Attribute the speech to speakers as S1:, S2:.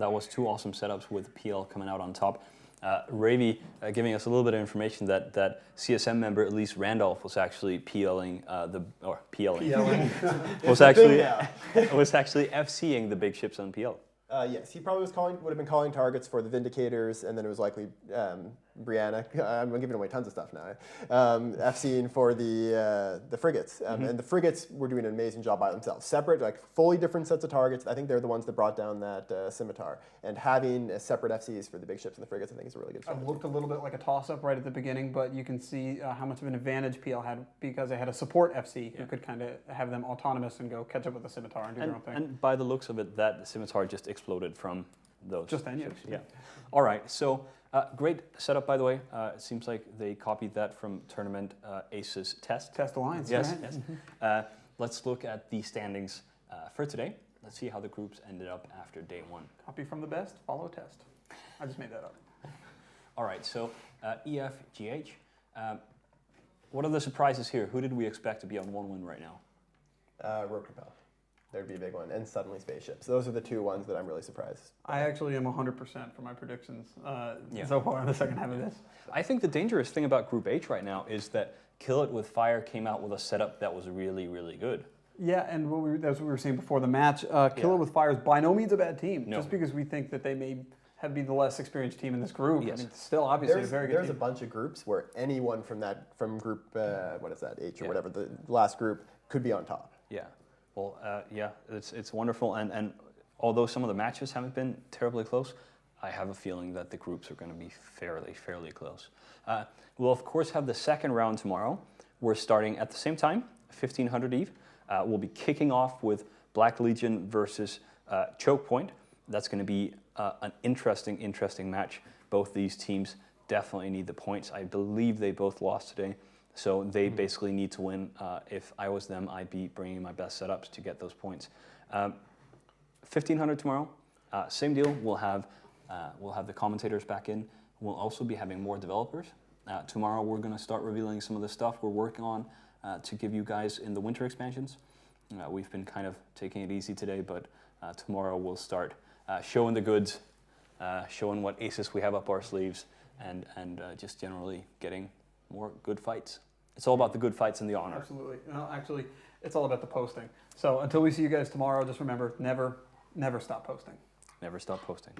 S1: That was two awesome setups with PL coming out on top. Ravi giving us a little bit of information that CSM member Elise Randolph was actually PLing was actually FCing the big ships on PL.
S2: Yes, he probably would have been calling targets for the Vindicators, and then it was likely Brianna. I'm giving away tons of stuff now. FCing for the frigates, and the frigates were doing an amazing job by themselves, separate, like fully different sets of targets. I think they're the ones that brought down that scimitar, and having separate FCs for the big ships and the frigates, I think, is a really good strategy.
S3: It looked a little bit like a toss-up right at the beginning, but you can see how much of an advantage PL had because they had a support FC who could kind of have them autonomous and go catch up with the scimitar and do their own thing.
S1: And by the looks of it, that scimitar just exploded from those.
S3: Just then,
S1: ships. Yeah. All right. So great setup, by the way. It seems like they copied that from tournament Aces Test.
S3: Test Alliance.
S1: Yes.
S3: Right?
S1: Yes. Let's look at the standings for today. Let's see how the groups ended up after day one.
S3: Copy from the best, follow test. I just made that up.
S1: All right. So EF, GH. What are the surprises here? Who did we expect to be on 1 win right now?
S2: Rogue Propel. There'd be a big one, and suddenly spaceships. Those are the two ones that I'm really surprised.
S3: I actually am 100% for my predictions so far in the second half of this.
S1: I think the dangerous thing about Group H right now is that Kill It With Fire came out with a setup that was really, really good.
S3: Yeah, and that's what we were saying before the match. Kill It With Fire is by no means a bad team,
S1: No.
S3: just because we think that they may have been the less experienced team in this group. Yes. I mean, still obviously a very good team.
S2: There's a bunch of groups where anyone from group, what is that, H or whatever, the last group, could be on top.
S1: Yeah. Well, it's wonderful, and although some of the matches haven't been terribly close, I have a feeling that the groups are going to be fairly close. We'll of course have the second round tomorrow. We're starting at the same time, 1500 Eve. We'll be kicking off with Black Legion versus Choke Point. That's going to be an interesting match. Both these teams definitely need the points. I believe they both lost today. So they basically need to win. If I was them, I'd be bringing my best setups to get those points. 1500 tomorrow, same deal. We'll have the commentators back in. We'll also be having more developers. Tomorrow we're going to start revealing some of the stuff we're working on to give you guys in the winter expansions. We've been kind of taking it easy today, but tomorrow we'll start showing the goods, showing what aces we have up our sleeves, and just generally getting more good fights. It's all about the good fights and the honor.
S3: Absolutely. No, actually, it's all about the posting. So until we see you guys tomorrow, just remember, never stop posting.
S1: Never stop posting.